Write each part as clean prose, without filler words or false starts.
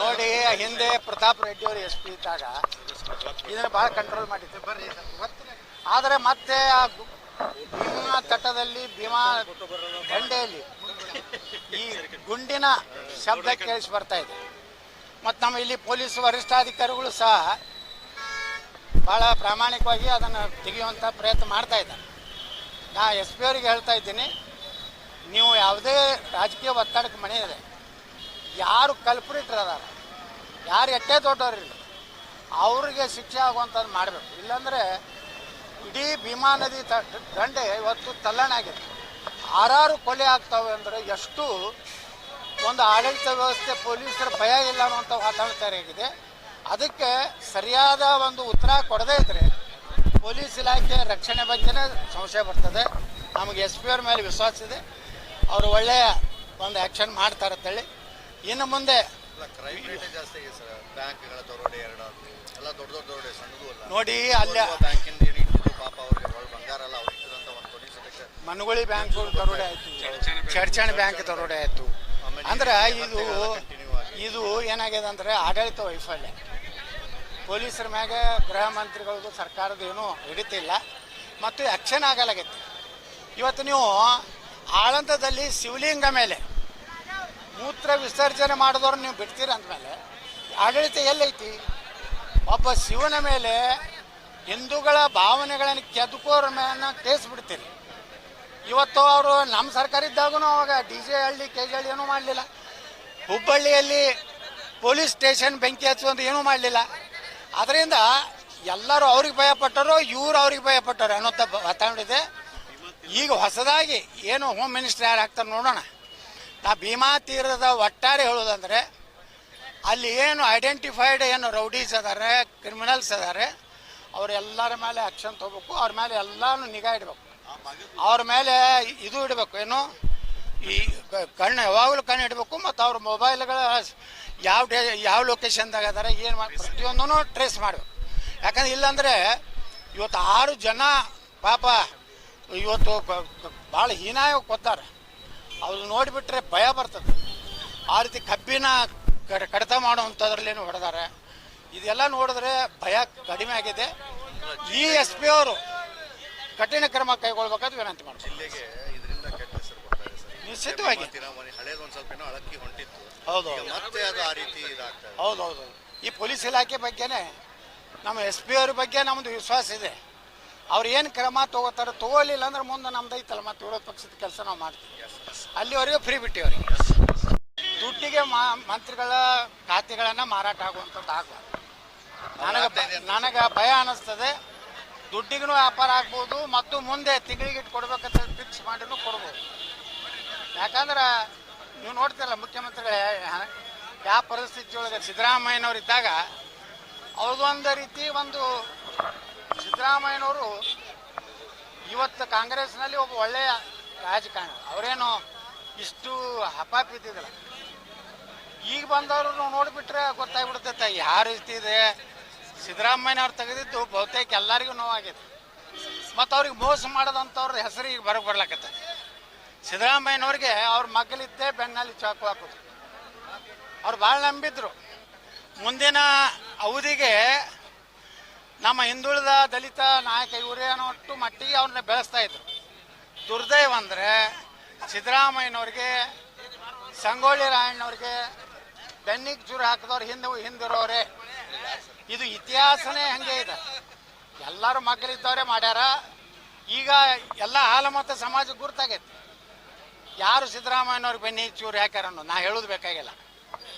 ನೋಡಿ ಹಿಂದೆ ಪ್ರತಾಪ್ ರೆಡ್ಡಿ ಅವರು ಎಸ್ ಪಿ ಇದ್ದಾಗ ಇದನ್ನು ಭಾಳ ಕಂಟ್ರೋಲ್ ಮಾಡಿದ್ರು. ಆದರೆ ಮತ್ತೆ ಆ ಭೀಮಾ ತಟದಲ್ಲಿ ಭೀಮಾ ದಂಡೆಯಲ್ಲಿ ಈ ಗುಂಡಿನ ಶಬ್ದ ಕೇಳಿಸಿ ಬರ್ತಾ ಇದೆ. ಮತ್ತು ನಮ್ಮ ಇಲ್ಲಿ ಪೊಲೀಸ್ ವರಿಷ್ಠಾಧಿಕಾರಿಗಳು ಸಹ ಭಾಳ ಪ್ರಾಮಾಣಿಕವಾಗಿ ಅದನ್ನು ತೆಗೆಯುವಂಥ ಪ್ರಯತ್ನ ಮಾಡ್ತಾ ಇದ್ದಾರೆ. ನಾ ಎಸ್ ಪಿ ಅವರಿಗೆ ಹೇಳ್ತಾ ಇದ್ದೀನಿ, ನೀವು ಯಾವುದೇ ರಾಜಕೀಯ ಒತ್ತಡಕ್ಕೆ ಮನೆ ಇದೆ, ಯಾರು ಕಲ್ಪ್ರಿಟ್ರ್ ಅದಾರ, ಯಾರು ಎಷ್ಟೇ ದೊಡ್ಡವರಿಲ್ಲ ಅವ್ರಿಗೆ ಶಿಕ್ಷೆ ಆಗುವಂಥದ್ದು ಮಾಡಬೇಕು. ಇಲ್ಲಾಂದರೆ ಇಡೀ ಭೀಮಾ ನದಿ ದಂಡೆ ಇವತ್ತು ತಲ್ಲಣಾಗಿದೆ. 6 ಕೊಲೆ ಆಗ್ತವೆ ಅಂದರೆ ಎಷ್ಟು ಒಂದು ಆಡಳಿತ ವ್ಯವಸ್ಥೆ ಪೊಲೀಸರ ಭಯ ಇಲ್ಲ ಅನ್ನುವಂಥ ವಾತಾವರಣ ತಯಾರಾಗಿದೆ. ಅದಕ್ಕೆ ಸರಿಯಾದ ಒಂದು ಉತ್ತರ ಕೊಡದೇ ಇದ್ದರೆ ಪೊಲೀಸ್ ಇಲಾಖೆ ರಕ್ಷಣೆ ಬಗ್ಗೆನೇ ಸಂಶಯ ಬರ್ತದೆ. ನಮಗೆ ಎಸ್ ಪಿ ಅವ್ರ ಮೇಲೆ ವಿಶ್ವಾಸ ಇದೆ, ಅವರು ಒಳ್ಳೆಯ ಒಂದು ಆ್ಯಕ್ಷನ್ ಮಾಡ್ತಾರೆ ಅಂತೇಳಿ. ಇನ್ನು ಮುಂದೆ ನೋಡಿ ಅಲ್ಲಿ ಮನುಗುಳಿ ಬ್ಯಾಂಕ್ ದರೋಡೆ ಆಯಿತು, ಚಡ್ಚಣ್ ಬ್ಯಾಂಕ್ ದರೋಡೆ ಆಯಿತು. ಅಂದ್ರೆ ಇದು ಏನಾಗಿದೆ ಅಂದರೆ ಆಡಳಿತ ವೈಫಲ್ಯ. ಪೊಲೀಸರ ಮ್ಯಾಗೆ ಗೃಹ ಮಂತ್ರಿಗಳದ್ದು ಸರ್ಕಾರದ ಏನೂ ಹಿಡಿತಿಲ್ಲ ಮತ್ತು ಆ್ಯಕ್ಷನ್ ಆಗಲಾಗೈತೆ. ಇವತ್ತು ನೀವು ಆಳಂದದಲ್ಲಿ ಶಿವಲಿಂಗ ಮೇಲೆ ಮೂತ್ರ ವಿಸರ್ಜನೆ ಮಾಡಿದವ್ರು ನೀವು ಬಿಡ್ತೀರ ಅಂದಮೇಲೆ ಆಡಳಿತ ಎಲ್ಲೈತಿ? ಒಬ್ಬ ಶಿವನ ಮೇಲೆ ಹಿಂದೂಗಳ ಭಾವನೆಗಳನ್ನು ಕೆದಕೋರ ಮೇಲೆ ಕೇಸ್ ಬಿಡ್ತೀರಿ. ಇವತ್ತು ಅವರು ನಮ್ಮ ಸರ್ಕಾರ ಇದ್ದಾಗೂ ಅವಾಗ DJ ಹಳ್ಳಿ KG ಹಳ್ಳಿ ಏನೂ ಮಾಡಲಿಲ್ಲ. ಹುಬ್ಬಳ್ಳಿಯಲ್ಲಿ ಪೊಲೀಸ್ ಸ್ಟೇಷನ್ ಬೆಂಕಿ ಹಚ್ಚುವಂತ ಏನೂ ಮಾಡಲಿಲ್ಲ. ಅದರಿಂದ ಎಲ್ಲರೂ ಅವ್ರಿಗೆ ಭಯಪಟ್ಟರು, ಇವರು ಅವ್ರಿಗೆ ಭಯಪಟ್ಟರು ಅನ್ನೋಂಥ ವಾತಾವರಣ ಇದೆ. ಈಗ ಹೊಸದಾಗಿ ಏನು ಹೋಮ್ ಮಿನಿಸ್ಟರ್ ಯಾರು ಆಗ್ತಾರೆ ನೋಡೋಣ. ನಾ ಭೀಮಾ ತೀರದ ಒಟ್ಟಾರೆ ಹೇಳೋದಂದರೆ ಅಲ್ಲಿ ಏನು ಐಡೆಂಟಿಫೈಡ್ ಏನು ರೌಡೀಸ್ ಅದಾರೆ, ಕ್ರಿಮಿನಲ್ಸ್ ಅದಾರೆ, ಅವರೆಲ್ಲರ ಮೇಲೆ ಆ್ಯಕ್ಷನ್ ತೊಗೋಬೇಕು. ಅವ್ರ ಮೇಲೆ ಎಲ್ಲನೂ ನಿಗಾ ಇಡಬೇಕು. ಅವ್ರ ಮೇಲೆ ಇದು ಇಡಬೇಕು, ಏನು ಈ ಕಣ್ಣು ಯಾವಾಗಲೂ ಕಣ್ಣು ಇಡಬೇಕು. ಮತ್ತು ಅವ್ರ ಮೊಬೈಲ್ಗಳ ಯಾವ ಲೊಕೇಶನ್ದಾಗ ಅದಾರೆ, ಏನು ಮಾಡಿ ಪ್ರತಿಯೊಂದೂ ಟ್ರೇಸ್ ಮಾಡಬೇಕು. ಯಾಕಂದ್ರೆ ಇಲ್ಲಾಂದರೆ ಇವತ್ತು 6 ಜನ ಪಾಪ ಇವತ್ತು ಭಾಳ ಹೀನಾಯ ಕೊತ್ತಾರೆ. ಅವ್ರು ನೋಡಿಬಿಟ್ರೆ ಭಯ ಬರ್ತದೆ. ಆ ರೀತಿ ಕಬ್ಬಿನ ಕಡಿತ ಮಾಡುವಂಥದ್ರಲ್ಲೇನು ಹೊಡೆದಾರೆ. ಇದೆಲ್ಲ ನೋಡಿದ್ರೆ ಭಯ ಕಡಿಮೆ ಆಗಿದೆ. ಈ ಎಸ್ ಪಿ ಅವರು ಕಠಿಣ ಕ್ರಮ ಕೈಗೊಳ್ಬೇಕಾದ ವಿನಂತಿ ಮಾಡ್ತಾರೆ. ನಿಶ್ಚಿತವಾಗಿ ಹೌದೌದು. ಈ ಪೊಲೀಸ್ ಇಲಾಖೆ ಬಗ್ಗೆನೇ ನಮ್ಮ ಎಸ್ ಪಿ ಅವ್ರ ಬಗ್ಗೆ ನಮ್ಮದು ವಿಶ್ವಾಸ ಇದೆ. ಅವ್ರು ಏನು ಕ್ರಮ ತಗೋತಾರೆ, ತಗೋಲಿಲ್ಲ ಅಂದ್ರೆ ಮುಂದೆ ನಮ್ದು ಐತಲ್ಲ ಮತ್ತು ವಿರೋಧ ಪಕ್ಷದ ಕೆಲಸ ನಾವು ಮಾಡ್ತೀವಿ. ಅಲ್ಲಿವರೆಗೂ ಫ್ರೀ ಬಿಟ್ಟಿವ್ರಿ. ದುಡ್ಡಿಗೆ ಮಂತ್ರಿಗಳ ಖಾತೆಗಳನ್ನು ಮಾರಾಟ ಆಗುವಂಥದ್ದು ಆಗಬಾರ್ದು. ನನಗೆ ಭಯ ಅನ್ನಿಸ್ತದೆ. ದುಡ್ಡಿಗೂ ವ್ಯಾಪಾರ ಆಗ್ಬೋದು ಮತ್ತು ಮುಂದೆ ತಿಂಗಳಿಗೆ ಕೊಡ್ಬೇಕಂತ ಫಿಕ್ಸ್ ಮಾಡಿನೂ ಕೊಡ್ಬೋದು. ಯಾಕಂದ್ರೆ ನೀವು ನೋಡ್ತಿರಲ್ಲ ಮುಖ್ಯಮಂತ್ರಿಗಳೇ ಯಾವ ಪರಿಸ್ಥಿತಿ ಒಳಗೆ ಸಿದ್ದರಾಮಯ್ಯನವ್ರು ಇದ್ದಾಗ ಅವ್ರದ್ದೊಂದು ರೀತಿ ಒಂದು ಸಿದ್ದರಾಮಯ್ಯನವರು ಇವತ್ತು ಕಾಂಗ್ರೆಸ್ನಲ್ಲಿ ಒಬ್ಬ ಒಳ್ಳೆಯ ರಾಜಕಾರಣಿ. ಅವರೇನು ಇಷ್ಟು ಹಪಾಪಿದ್ದಿದ್ದಿಲ್ಲ. ಈಗ ಬಂದವರು ನೋಡಿಬಿಟ್ರೆ ಗೊತ್ತಾಗ್ಬಿಡ್ತೈತೆ ಯಾವ ರೀತಿ ಇದೆ. ಸಿದ್ದರಾಮಯ್ಯನವ್ರು ತೆಗೆದಿದ್ದು ಬಹುತೇಕ ಎಲ್ಲರಿಗೂ ನೋವಾಗಿದೆ. ಮತ್ತು ಅವ್ರಿಗೆ ಮೋಸ ಮಾಡೋದಂಥವ್ರ ಹೆಸರು ಈಗ ಬರ್ಲಾಕತ್ತೆ. ಸಿದ್ದರಾಮಯ್ಯನವ್ರಿಗೆ ಅವ್ರ ಮಗಲಿದ್ದೇ ಬೆನ್ನಲ್ಲಿ ಚಾಕು ಹಾಕೋದು. ಅವ್ರು ಭಾಳ ನಂಬಿದ್ರು ಮುಂದಿನ ಅವಧಿಗೆ ನಮ್ಮ ಹಿಂದುಳಿದ ದಲಿತ ನಾಯಕ ಇವರೇ ಅನ್ನೋಷ್ಟು ಮಟ್ಟಿಗೆ ಅವ್ರನ್ನ ಬೆಳೆಸ್ತಾ ಇದ್ರು. ದುರ್ದೈವ ಅಂದರೆ ಸಿದ್ದರಾಮಯ್ಯನವ್ರಿಗೆ, ಸಂಗೊಳ್ಳಿ ರಾಯಣ್ಣವ್ರಿಗೆ ಬೆನ್ನಿಗೆ ಚೂರು ಹಾಕಿದವ್ರು ಹಿಂದಿರೋರೆ. ಇದು ಇತಿಹಾಸನೇ ಹಂಗೆ ಇದೆ. ಎಲ್ಲರೂ ಮಕ್ಕಳಿದ್ದವರೇ ಮಾಡ್ಯಾರ. ಈಗ ಎಲ್ಲ ಹಾಲಮತ ಸಮಾಜಕ್ಕೆ ಗುರ್ತಾಗೈತೆ ಯಾರು ಸಿದ್ದರಾಮಯ್ಯನವ್ರಿಗೆ ಬೆನ್ನಿಗೆ ಚೂರು ಹಾಕ್ಯಾರ ಅನ್ನೋದು. ನಾ ಹೇಳೋದು ಬೇಕಾಗಿಲ್ಲ.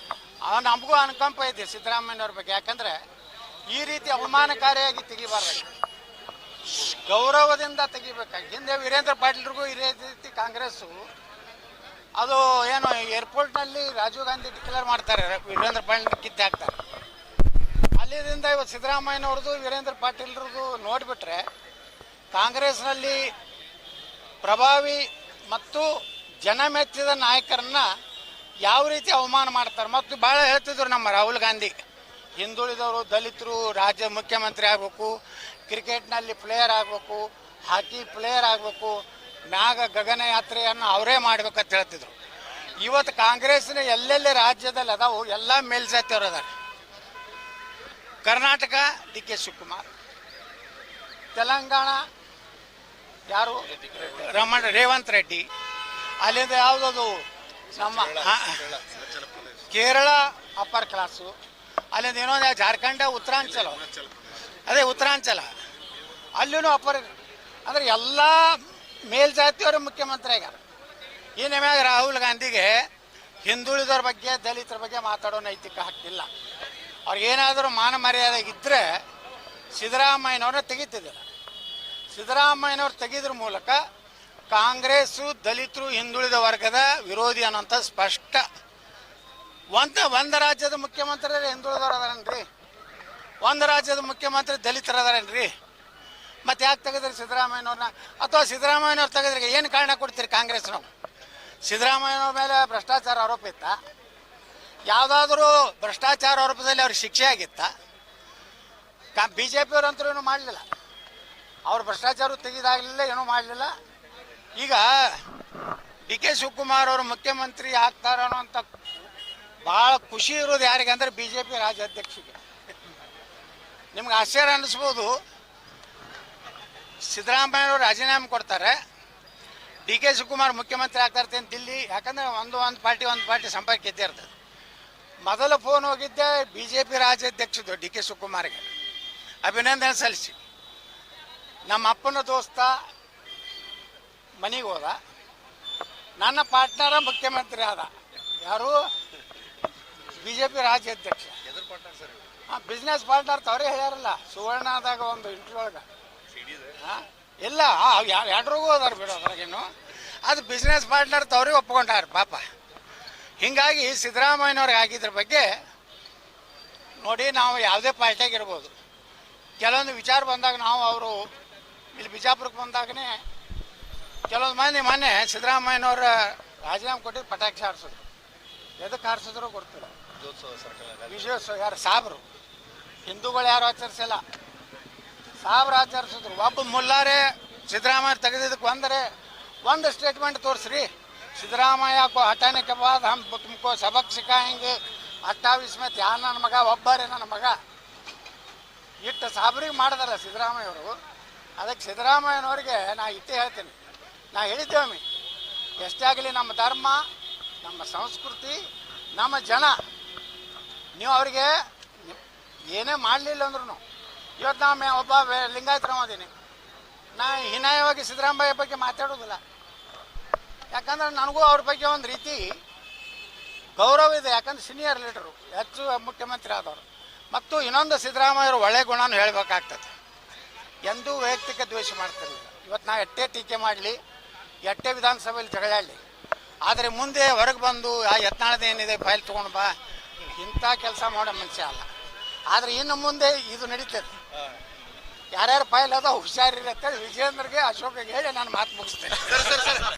ನಮಗೂ ಅನುಕಂಪ ಐತಿ ಸಿದ್ದರಾಮಯ್ಯನವ್ರ ಬಗ್ಗೆ. ಯಾಕಂದರೆ ಈ ರೀತಿ ಅವಮಾನಕಾರಿಯಾಗಿ ತೆಗಿಬಾರ್ದು, ಗೌರವದಿಂದ ತೆಗಿಬೇಕಾಗಿ. ಹಿಂದೆ ವೀರೇಂದ್ರ ಪಾಟೀಲ್ರಿಗೂ ಇದೇ ರೀತಿ ಕಾಂಗ್ರೆಸ್ಸು ಅದು ಏನು ಏರ್ಪೋರ್ಟ್ನಲ್ಲಿ ರಾಜೀವ್ ಗಾಂಧಿ ಡಿಕ್ಲೇರ್ ಮಾಡ್ತಾರೆ, ವೀರೇಂದ್ರ ಪಾಟೀಲ್ ಕಿತ್ತೆ ಹಾಕ್ತಾರೆ. ಅಲ್ಲಿಂದ ಇವತ್ತು ಸಿದ್ದರಾಮಯ್ಯನವ್ರದ್ದು ವೀರೇಂದ್ರ ಪಾಟೀಲ್ರದ್ದು ನೋಡಿಬಿಟ್ರೆ ಕಾಂಗ್ರೆಸ್ನಲ್ಲಿ ಪ್ರಭಾವಿ ಮತ್ತು ಜನಮೆಚ್ಚಿದ ನಾಯಕರನ್ನ ಯಾವ ರೀತಿ ಅವಮಾನ ಮಾಡ್ತಾರೆ. ಮತ್ತು ಭಾಳ ಹೇಳ್ತಿದ್ರು ನಮ್ಮ ರಾಹುಲ್ ಗಾಂಧಿ, ಹಿಂದುಳಿದವರು ದಲಿತರು ರಾಜ್ಯ ಮುಖ್ಯಮಂತ್ರಿ ಆಗಬೇಕು, ಕ್ರಿಕೆಟ್ನಲ್ಲಿ ಪ್ಲೇಯರ್ ಆಗಬೇಕು, ಹಾಕಿ ಪ್ಲೇಯರ್ ಆಗಬೇಕು, ಮ್ಯಾಗ ಗಗನಯಾತ್ರೆಯನ್ನು ಅವರೇ ಮಾಡ್ಬೇಕಂತ ಹೇಳ್ತಿದ್ರು. ಇವತ್ತು ಕಾಂಗ್ರೆಸ್ನ ಎಲ್ಲೆಲ್ಲಿ ರಾಜ್ಯದಲ್ಲಿ ಅದಾವು ಎಲ್ಲ ಮೇಲ್ಜಾತಿಯವರು ಅದಾರೆ. ಕರ್ನಾಟಕ ಡಿ ಕೆ ಶಿವಕುಮಾರ್, ತೆಲಂಗಾಣ ಯಾರು ರೇವಂತ್ ರೆಡ್ಡಿ, ಅಲ್ಲಿಂದ ಯಾವುದದು ನಮ್ಮ ಕೇರಳ ಅಪ್ಪರ್ ಕ್ಲಾಸು, ಅಲ್ಲಿಂದ ಇನ್ನೊಂದು ಜಾರ್ಖಂಡ ಉತ್ತರಾಂಚಲ, ಅದೇ ಉತ್ತರಾಂಚಲ ಅಲ್ಲೂ ಅಪ್ಪರ್, ಅಂದರೆ ಎಲ್ಲ ಮೇಲ್ಜಾತಿಯವರು ಮುಖ್ಯಮಂತ್ರಿ ಆಗ್ಯಾರ. ಈ ನಮ್ಯಾಗ ರಾಹುಲ್ ಗಾಂಧಿಗೆ ಹಿಂದುಳಿದವ್ರ ಬಗ್ಗೆ ದಲಿತರ ಬಗ್ಗೆ ಮಾತಾಡೋ ನೈತಿಕ ಹಕ್ಕಿಲ್ಲ. ಅವ್ರಿಗೇನಾದರೂ ಮಾನ ಮರ್ಯಾದೆ ಇದ್ದರೆ ಸಿದ್ದರಾಮಯ್ಯನವ್ರನ್ನ ತೆಗಿತಿದ್ದಿಲ್ಲ. ಸಿದ್ದರಾಮಯ್ಯನವ್ರು ತೆಗೆದ್ರ ಮೂಲಕ ಕಾಂಗ್ರೆಸ್ಸು ದಲಿತರು ಹಿಂದುಳಿದ ವರ್ಗದ ವಿರೋಧಿ ಅನ್ನೋಂಥ ಸ್ಪಷ್ಟ. ಒಂದು ರಾಜ್ಯದ ಮುಖ್ಯಮಂತ್ರಿ ಹಿಂದುಳಿದವ್ರು ಅದಾರೇನ್ರಿ? ಒಂದು ರಾಜ್ಯದ ಮುಖ್ಯಮಂತ್ರಿ ದಲಿತರು ಅದಾರೇನ್ರಿ? ಮತ್ತೆ ಯಾಕೆ ತೆಗೆದ್ರಿ ಸಿದ್ದರಾಮಯ್ಯನವ್ರನ್ನ? ಅಥವಾ ಸಿದ್ದರಾಮಯ್ಯನವ್ರು ತೆಗೆದ್ರಿಗೆ ಏನು ಕಾರಣ ಕೊಡ್ತೀರಿ ಕಾಂಗ್ರೆಸ್ನವ್ರು? ಸಿದ್ದರಾಮಯ್ಯನವ್ರ ಮೇಲೆ ಭ್ರಷ್ಟಾಚಾರ ಆರೋಪ ಇತ್ತ? ಯಾವುದಾದ್ರೂ ಭ್ರಷ್ಟಾಚಾರ ಆರೋಪದಲ್ಲಿ ಅವ್ರಿಗೆ ಶಿಕ್ಷೆ ಆಗಿತ್ತ? ಬಿ ಜೆ ಪಿಯವ್ರಂತೂ ಏನೂ ಮಾಡಲಿಲ್ಲ. ಅವ್ರು ಭ್ರಷ್ಟಾಚಾರ ತೆಗೆದಾಗಲಿಲ್ಲ, ಏನೂ ಮಾಡಲಿಲ್ಲ. ಈಗ ಡಿ ಕೆ ಶಿವಕುಮಾರ್ ಅವರು ಮುಖ್ಯಮಂತ್ರಿ ಆಗ್ತಾರ ಅನ್ನೋಂಥ ಭಾಳ ಖುಷಿ ಇರೋದು ಯಾರಿಗೆ ಅಂದರೆ ಬಿ ಜೆ ಪಿ ರಾಜ್ಯಾಧ್ಯಕ್ಷಿಗೆ. ನಿಮ್ಗೆ ಆಶ್ಚರ್ಯ ಅನ್ನಿಸ್ಬೋದು, ಸಿದ್ದರಾಮಯ್ಯವರು ರಾಜೀನಾಮೆ ಕೊಡ್ತಾರೆ, ಡಿ ಕೆ ಶಿವಕುಮಾರ್ ಮುಖ್ಯಮಂತ್ರಿ ಆಗ್ತಾರೆ ಅಂತ ದಿಲ್ಲಿ. ಯಾಕಂದರೆ ಒಂದು ಪಾರ್ಟಿ ಸಂಪರ್ಕ ಇದ್ದೇ ಇರ್ತದೆ. ಮೊದಲು ಫೋನ್ ಹೋಗಿದ್ದೆ ಬಿ ಜೆ ಪಿ ರಾಜ್ಯಾಧ್ಯಕ್ಷದು ಡಿ ಕೆ ಶಿವಕುಮಾರ್ಗೆ, ಅಭಿನಂದನೆ ಸಲ್ಲಿಸಿ. ನಮ್ಮ ಅಪ್ಪನ ದೋಸ್ತ ಮನೆಗೆ ಹೋದ, ನನ್ನ ಪಾರ್ಟ್ನರ ಮುಖ್ಯಮಂತ್ರಿ ಆದ. ಯಾರು? ಬಿ ಜೆ ಪಿ ರಾಜ್ಯಾಧ್ಯಕ್ಷ. ಹಾಂ, ಬಿಸ್ನೆಸ್ ಪಾರ್ಟ್ನರ್ ಅವರೇ ಹೇಳ್ಯಾರಲ್ಲ ಸುವರ್ಣದಾಗ ಒಂದು ಇಂಟರ್ವ್ಯೂ ಒಳಗೆ. ಹಾಂ, ಇಲ್ಲ ಎರಡ್ರಿಗೂ ಹೋದಾರ ಬಿಡು, ಅದ್ರಾಗೇನು. ಅದು ಬಿಸ್ನೆಸ್ ಪಾರ್ಟ್ನರ್ ಅವ್ರಿಗೆ ಒಪ್ಕೊಂಡಾರ ಪಾಪ. ಹೀಗಾಗಿ ಸಿದ್ದರಾಮಯ್ಯನವ್ರಿಗೆ ಆಗಿದ್ರ ಬಗ್ಗೆ ನೋಡಿ, ನಾವು ಯಾವುದೇ ಪಾರ್ಟಿಯಾಗಿರ್ಬೋದು, ಕೆಲವೊಂದು ವಿಚಾರ ಬಂದಾಗ ನಾವು ಅವರು ಇಲ್ಲಿ ಬಿಜಾಪುರಕ್ಕೆ ಬಂದಾಗನೇ ಕೆಲವೊಂದು ಮೊನ್ನೆ ಸಿದ್ದರಾಮಯ್ಯನವ್ರ ರಾಜೀನಾಮೆ ಕೊಟ್ಟಿದ್ದು ಪಟಾಕಿ ಹಾರಿಸಿದ್ರು. ಎದಕ್ಕೆ ಹಾರಿಸಿದ್ರು ಗೊತ್ತಿಲ್ಲ. ವಿಜಯೋತ್ಸವ ಯಾರು ಸಾಬ್ರು, ಹಿಂದೂಗಳು ಯಾರು ಆಚರಿಸಿಲ್ಲ, ಸಾಬ್ರು ಆಚರಿಸಿದ್ರು. ಒಬ್ಬ ಮುಲ್ಲಾರೆ ಸಿದ್ದರಾಮಯ್ಯ ತೆಗೆದಿದ್ದಕ್ಕೆ ಒಂದು ಸ್ಟೇಟ್ಮೆಂಟ್ ತೋರಿಸ್ರಿ. ಸಿದ್ದರಾಮಯ್ಯ ಕೋ ಹಟಾನೆ ಕೆ ಬಾದ್ ಹಮ್ ತುಮಕೋ ಸಬಕ್ ಸಿಖಾಯಂಗೆ 28 में ಧ್ಯಾನ ನನ್ನ ಮಗ ಒಬ್ಬರೇ ನನ್ನ ಮಗ ಇಟ್ಟು ಸಾಬ್ರಿಗೆ ಮಾಡಿದಾರ ಸಿದ್ದರಾಮಯ್ಯವರು. ಅದಕ್ಕೆ ಸಿದ್ದರಾಮಯ್ಯನವ್ರಿಗೆ ನಾ ಇಟ್ಟೇ ಹೇಳ್ತೀನಿ, ನಾ ಹೇಳಿದ್ದೇವೆ, ಎಷ್ಟೇ ಆಗಲಿ ನಮ್ಮ ಧರ್ಮ, ನಮ್ಮ ಸಂಸ್ಕೃತಿ, ನಮ್ಮ ಜನ, ನೀವು ಅವರಿಗೆ ಏನೇ ಮಾಡಲಿಲ್ಲ ಅಂದ್ರೂ, ಇವತ್ತು ನಾವು ಒಬ್ಬ ಲಿಂಗಾಯತರವಾದೀನಿ, ನಾ ಹೀನಾಯವಾಗಿ ಸಿದ್ದರಾಮಯ್ಯ ಬಗ್ಗೆ ಮಾತಾಡೋದಿಲ್ಲ. ಯಾಕಂದ್ರೆ ನನಗೂ ಅವ್ರ ಬಗ್ಗೆ ಒಂದು ರೀತಿ ಗೌರವ ಇದೆ. ಯಾಕಂದ್ರೆ ಸೀನಿಯರ್ ಲೀಡರು, ಹೆಚ್ಚು ಮುಖ್ಯಮಂತ್ರಿ ಆದವರು. ಮತ್ತು ಇನ್ನೊಂದು, ಸಿದ್ದರಾಮಯ್ಯರು ಒಳ್ಳೆ ಗುಣನೂ ಹೇಳಬೇಕಾಗ್ತದೆ. ಎಂದೂ ವೈಯಕ್ತಿಕ ದ್ವೇಷ ಮಾಡ್ತಿರಲಿಲ್ಲ. ಇವತ್ತು ನಾ ಎಷ್ಟೇ ಟೀಕೆ ಮಾಡಲಿ, ಎಷ್ಟೇ ವಿಧಾನಸಭೆಯಲ್ಲಿ ಜಗಳಾಡಲಿ, ಆದರೆ ಮುಂದೆ ಹೊರಗೆ ಬಂದು ಆ ಯತ್ನಾಳದ ಏನಿದೆ ಫೈಲ್ ತೊಗೊಂಡು ಬಾ, ಇಂಥ ಕೆಲಸ ಮಾಡೋ ಮನುಷ್ಯ ಅಲ್ಲ. ಆದರೆ ಇನ್ನು ಮುಂದೆ ಇದು ನಡೀತದೆ. ಯಾರ್ಯಾರು ಫೈಲ್ ಅದ ಹುಷಾರಿರತ್ತೆ. ವಿಜೇಂದ್ರಗೆ, ಅಶೋಕ್ಗೆ ಹೇಳಿ ನಾನು ಮಾತು ಮುಗಿಸ್ತೇನೆ.